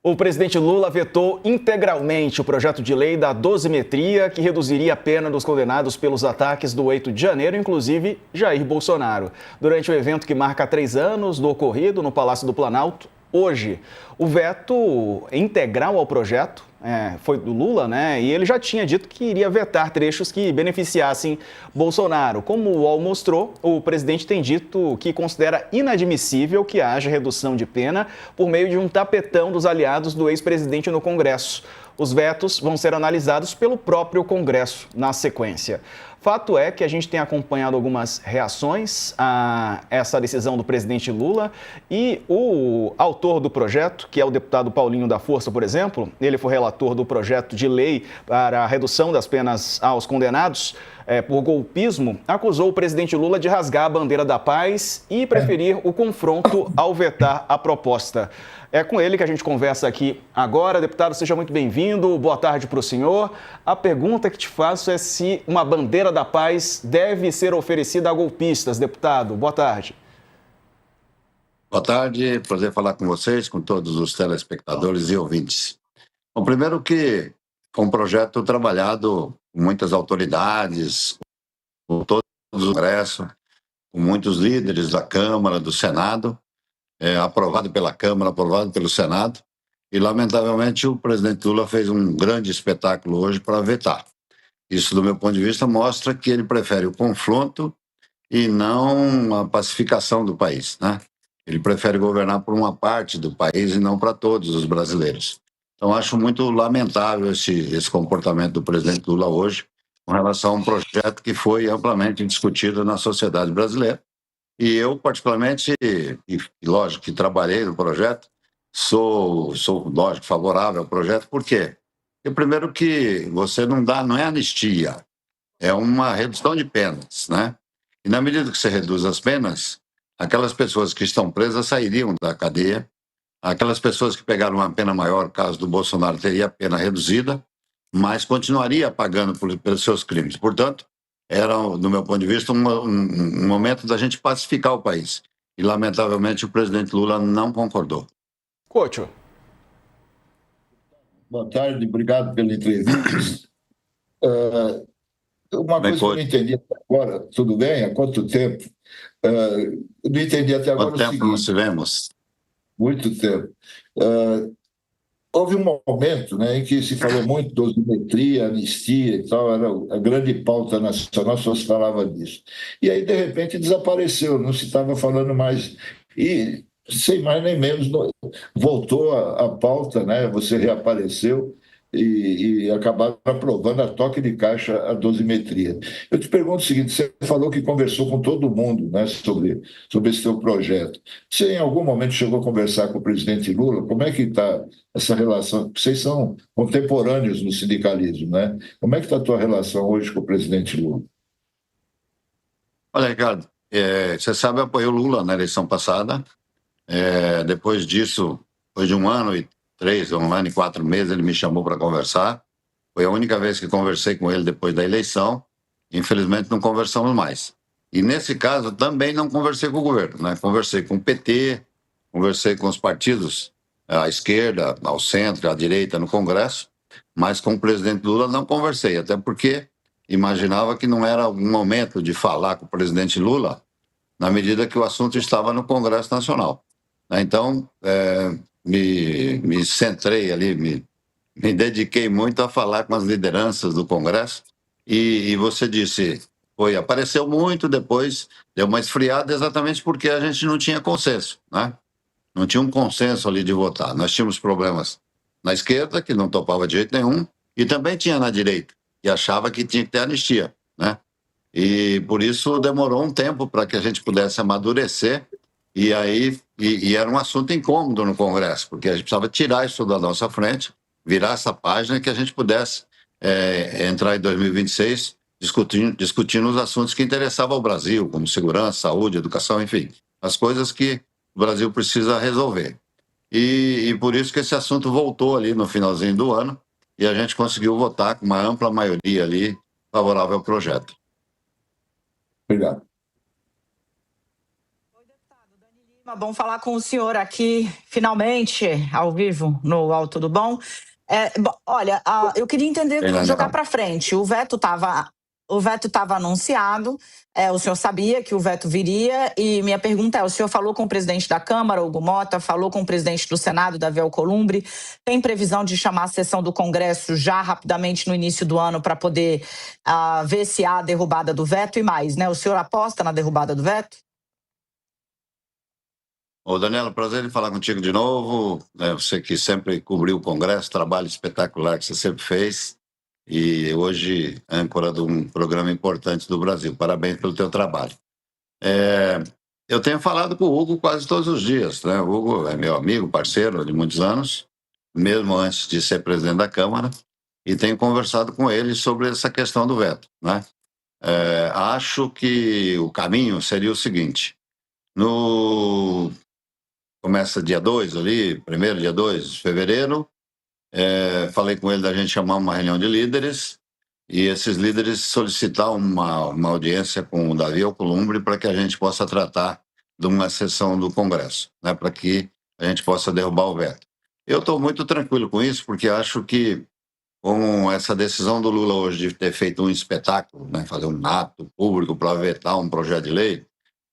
O presidente Lula vetou integralmente o projeto de lei da dosimetria, que reduziria a pena dos condenados pelos ataques do 8 de janeiro, inclusive Jair Bolsonaro. Durante o evento que marca 3 anos do ocorrido no Palácio do Planalto, hoje, o veto integral ao projeto foi do Lula, né? E ele já tinha dito que iria vetar trechos que beneficiassem Bolsonaro. Como o UOL mostrou, o presidente tem dito que considera inadmissível que haja redução de pena por meio de um tapetão dos aliados do ex-presidente no Congresso. Os vetos vão ser analisados pelo próprio Congresso na sequência. Fato é que a gente tem acompanhado algumas reações a essa decisão do presidente Lula e o autor do projeto, que é o deputado Paulinho da Força, por exemplo, ele foi relator do projeto de lei para a redução das penas aos condenados por golpismo, acusou o presidente Lula de rasgar a bandeira da paz e preferir o confronto ao vetar a proposta. É com ele que a gente conversa aqui agora. Deputado, seja muito bem-vindo. Boa tarde para o senhor. A pergunta que te faço é se uma bandeira da paz deve ser oferecida a golpistas. Deputado, boa tarde. Boa tarde, prazer falar com vocês, com todos os telespectadores e ouvintes. Bom, primeiro que foi um projeto trabalhado com muitas autoridades, com todos os congressos, com muitos líderes da Câmara, do Senado, aprovado pela Câmara, aprovado pelo Senado, e lamentavelmente o presidente Lula fez um grande espetáculo hoje para vetar. Isso, do meu ponto de vista, mostra que ele prefere o confronto e não a pacificação do país, né? Ele prefere governar por uma parte do país e não para todos os brasileiros. Então, acho muito lamentável esse comportamento do presidente Lula hoje com relação a um projeto que foi amplamente discutido na sociedade brasileira. E eu, particularmente, e lógico que trabalhei no projeto, sou lógico, favorável ao projeto. Por quê? Porque, primeiro, que você não é anistia, é uma redução de penas, né? E na medida que você reduz as penas, aquelas pessoas que estão presas sairiam da cadeia, aquelas pessoas que pegaram uma pena maior, no caso do Bolsonaro, teria a pena reduzida, mas continuaria pagando pelos seus crimes. Portanto, era, do meu ponto de vista, um momento da gente pacificar o país. E, lamentavelmente, o presidente Lula não concordou. Couto. Boa tarde, obrigado pela entrevista. Uma coisa que eu não entendi até agora, tudo bem? Há quanto tempo? Eu não entendi até agora Quanto tempo nós tivemos? Muito tempo. Houve um momento, né, em que se falou muito de dosimetria, anistia e tal, era a grande pauta nacional, só se falava disso. E aí, de repente, desapareceu, não se estava falando mais. E, sem mais nem menos, voltou a pauta, né, você reapareceu e acabaram aprovando a toque de caixa a dosimetria. Eu te pergunto o seguinte, você falou que conversou com todo mundo, né, sobre esse seu projeto. Você, em algum momento, chegou a conversar com o presidente Lula? Como é que está essa relação? Vocês são contemporâneos no sindicalismo, né? Como é que está a tua relação hoje com o presidente Lula? Olha, Ricardo, você sabe, eu apoiei o Lula na eleição passada. Depois disso, depois de 1 ano e 1 ano e 4 meses, ele me chamou para conversar. Foi a única vez que conversei com ele depois da eleição. Infelizmente, não conversamos mais. E, nesse caso, também não conversei com o governo, né? Conversei com o PT, conversei com os partidos à esquerda, ao centro, à direita no Congresso, mas com o presidente Lula não conversei, até porque imaginava que não era o momento de falar com o presidente Lula na medida que o assunto estava no Congresso Nacional. Então, me centrei ali, me dediquei muito a falar com as lideranças do Congresso e você disse, apareceu muito, depois deu uma esfriada exatamente porque a gente não tinha consenso, né? Não tinha um consenso ali de votar. Nós tínhamos problemas na esquerda, que não topava de jeito nenhum, e também tinha na direita, que achava que tinha que ter anistia, né? E por isso demorou um tempo para que a gente pudesse amadurecer e era um assunto incômodo no Congresso, porque a gente precisava tirar isso da nossa frente, virar essa página e que a gente pudesse entrar em 2026 discutindo os assuntos que interessavam ao Brasil, como segurança, saúde, educação, enfim, as coisas que o Brasil precisa resolver. E por isso que esse assunto voltou ali no finalzinho do ano e a gente conseguiu votar com uma ampla maioria ali favorável ao projeto. Obrigado. Bom falar com o senhor aqui, finalmente, ao vivo, no Alto Tudo Bom. Olha, eu queria entender, jogar para frente. O veto estava anunciado, o senhor sabia que o veto viria, e minha pergunta é: o senhor falou com o presidente da Câmara, Hugo Motta, falou com o presidente do Senado, Davi Alcolumbre, tem previsão de chamar a sessão do Congresso já rapidamente no início do ano para poder ver se há a derrubada do veto e mais, né? O senhor aposta na derrubada do veto? Ô, Daniela, prazer em falar contigo de novo. Você que sempre cobriu o Congresso, trabalho espetacular que você sempre fez, e hoje âncora de um programa importante do Brasil. Parabéns pelo teu trabalho. Eu tenho falado com o Hugo quase todos os dias, né? O Hugo é meu amigo, parceiro de muitos anos, mesmo antes de ser presidente da Câmara, e tenho conversado com ele sobre essa questão do veto, né? Acho que o caminho seria o seguinte: começa dia 2 ali, primeiro dia 2 de fevereiro, falei com ele da gente chamar uma reunião de líderes e esses líderes solicitar uma audiência com o Davi Alcolumbre para que a gente possa tratar de uma sessão do Congresso, né, para que a gente possa derrubar o veto. Eu estou muito tranquilo com isso, porque acho que com essa decisão do Lula hoje de ter feito um espetáculo, né, fazer um ato público para vetar um projeto de lei,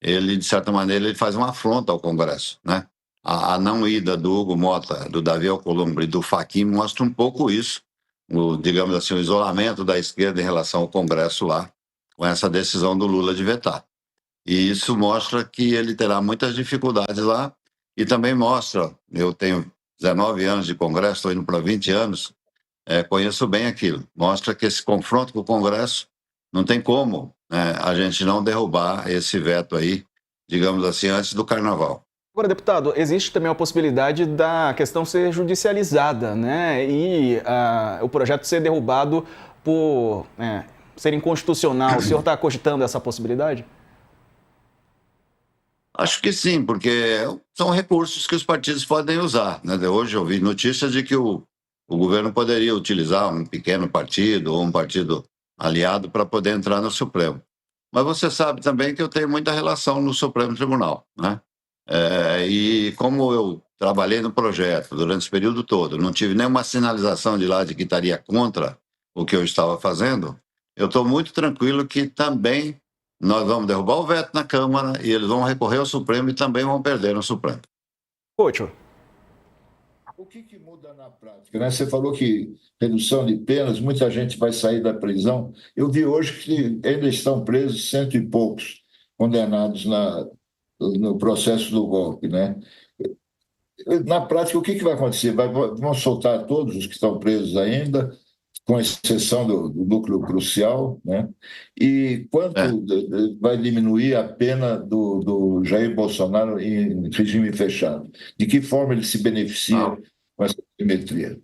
ele, de certa maneira, ele faz uma afronta ao Congresso, né? A não ida do Hugo Motta, do Davi Alcolumbre e do Fachin mostra um pouco isso, digamos assim, o isolamento da esquerda em relação ao Congresso lá, com essa decisão do Lula de vetar. E isso mostra que ele terá muitas dificuldades lá, e também mostra, eu tenho 19 anos de Congresso, estou indo para 20 anos, conheço bem aquilo, mostra que esse confronto com o Congresso não tem como, né, a gente não derrubar esse veto aí, digamos assim, antes do Carnaval. Agora, deputado, existe também a possibilidade da questão ser judicializada, né? E o projeto ser derrubado por ser inconstitucional. O senhor está cogitando essa possibilidade? Acho que sim, porque são recursos que os partidos podem usar, né? Hoje eu vi notícias de que o governo poderia utilizar um pequeno partido ou um partido aliado para poder entrar no Supremo. Mas você sabe também que eu tenho muita relação no Supremo Tribunal, né? E como eu trabalhei no projeto durante esse período todo, não tive nenhuma sinalização de lá de que estaria contra o que eu estava fazendo, eu estou muito tranquilo que também nós vamos derrubar o veto na Câmara e eles vão recorrer ao Supremo e também vão perder no Supremo. Couto. O que muda na prática, né? Você falou que redução de penas, muita gente vai sair da prisão. Eu vi hoje que ainda estão presos 100 e poucos condenados no processo do golpe, né? Na prática, o que vai acontecer? Vão soltar todos os que estão presos ainda, com exceção do núcleo crucial, né? E quanto vai diminuir a pena do Jair Bolsonaro em regime fechado? De que forma ele se beneficia com essa simetria?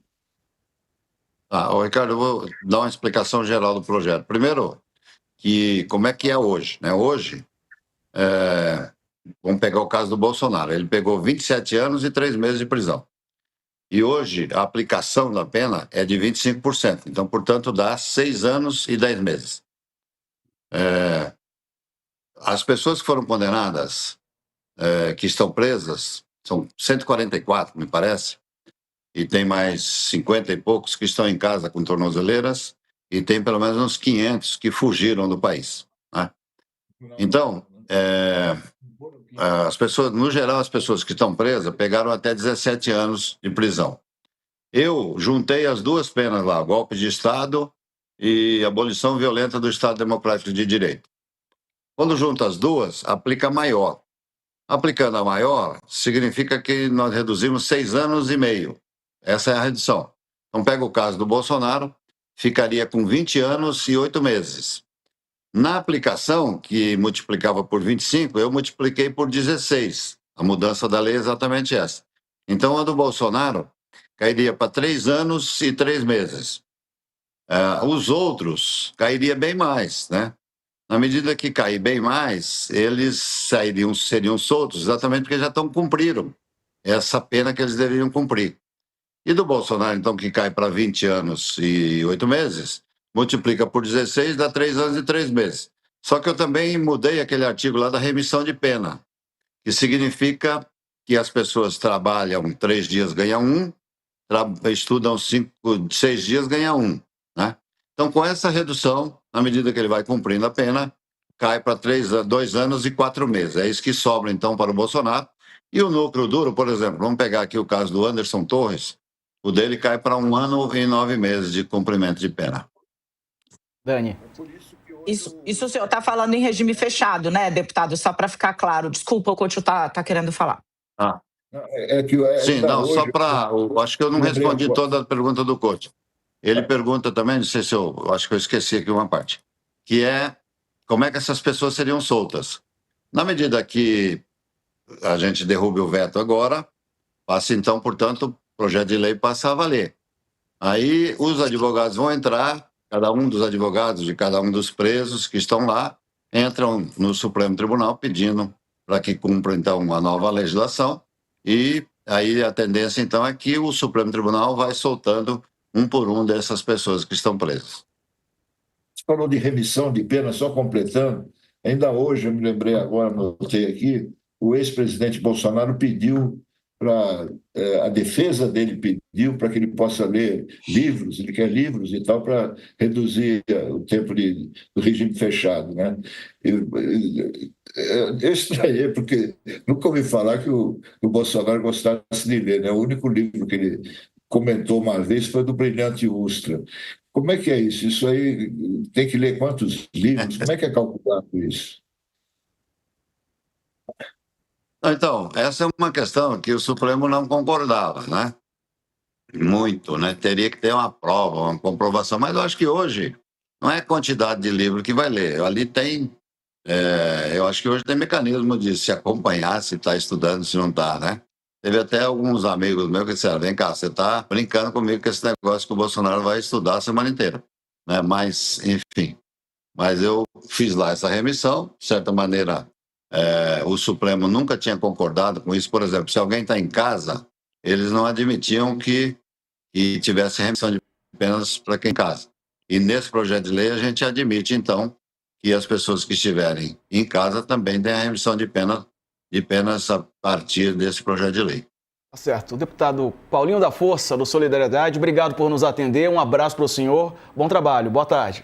Ricardo, eu vou dar uma explicação geral do projeto. Primeiro, como é que é hoje, né? Hoje, vamos pegar o caso do Bolsonaro. Ele pegou 27 anos e 3 meses de prisão. E hoje, a aplicação da pena é de 25%. Então, portanto, dá 6 anos e 10 meses. As pessoas que foram condenadas, que estão presas, são 144, me parece, e tem mais 50 e poucos que estão em casa com tornozeleiras, e tem pelo menos uns 500 que fugiram do país, né? Então, as pessoas, no geral, as pessoas que estão presas pegaram até 17 anos de prisão. Eu juntei as duas penas lá, golpe de Estado e abolição violenta do Estado Democrático de Direito. Quando junta as duas, aplica maior. Aplicando a maior, significa que nós reduzimos 6 anos e meio. Essa é a redução. Então, pega o caso do Bolsonaro, ficaria com 20 anos e 8 meses. Na aplicação, que multiplicava por 25, eu multipliquei por 16. A mudança da lei é exatamente essa. Então, a do Bolsonaro cairia para 3 anos e 3 meses. Os outros cairia bem mais, né? Na medida que cair bem mais, eles seriam soltos, exatamente porque já cumpriram essa pena que eles deveriam cumprir. E do Bolsonaro, então, que cai para 20 anos e 8 meses, multiplica por 16, dá 3 anos e 3 meses. Só que eu também mudei aquele artigo lá da remissão de pena, que significa que as pessoas trabalham 3 dias, ganham 1, estudam 6 dias, ganham 1, né? Então, com essa redução, na medida que ele vai cumprindo a pena, cai para 2 anos e 4 meses. É isso que sobra, então, para o Bolsonaro. E o núcleo duro, por exemplo, vamos pegar aqui o caso do Anderson Torres, o dele cai para 1 ano e 9 meses de cumprimento de pena. Dani. Isso o senhor está falando em regime fechado, né, deputado? Só para ficar claro. Desculpa, o Couto tá querendo falar. Sim, não, hoje, só para... Acho que eu não respondi toda a pergunta do Couto. Ele pergunta também, não sei se acho que eu esqueci aqui uma parte, que é como é que essas pessoas seriam soltas. Na medida que a gente derrube o veto agora, passa então, portanto, o projeto de lei passa a valer. Aí os advogados vão entrar, cada um dos advogados de cada um dos presos que estão lá, entram no Supremo Tribunal pedindo para que cumpra, então, a nova legislação, e aí a tendência, então, é que o Supremo Tribunal vai soltando um por um dessas pessoas que estão presas. Você falou de remissão de pena, só completando, ainda hoje, eu me lembrei agora, notei aqui, o ex-presidente Bolsonaro pediu a defesa dele pediu para que ele possa ler livros, ele quer livros e tal, para reduzir o tempo do regime fechado, né? Eu estranhei, porque nunca ouvi falar que o Bolsonaro gostasse de ler, né? O único livro que ele comentou uma vez foi do Brilhante Ustra. Como é que é isso? Isso aí tem que ler quantos livros? Como é que é calculado isso? Então, essa é uma questão que o Supremo não concordava, né? Muito, né? Teria que ter uma prova, uma comprovação, mas eu acho que hoje não é a quantidade de livro que vai ler. Ali tem, eu acho que hoje tem mecanismo de se acompanhar, se está estudando, se não está, né? Teve até alguns amigos meus que disseram, vem cá, você está brincando comigo com esse negócio que o Bolsonaro vai estudar a semana inteira, né? Mas, enfim, mas eu fiz lá essa remissão, de certa maneira, o Supremo nunca tinha concordado com isso. Por exemplo, se alguém está em casa, eles não admitiam que tivesse remissão de penas para quem em casa. E nesse projeto de lei a gente admite, então, que as pessoas que estiverem em casa também têm a remissão de penas a partir desse projeto de lei. Tá certo. O deputado Paulinho da Força, do Solidariedade, obrigado por nos atender. Um abraço para o senhor. Bom trabalho. Boa tarde.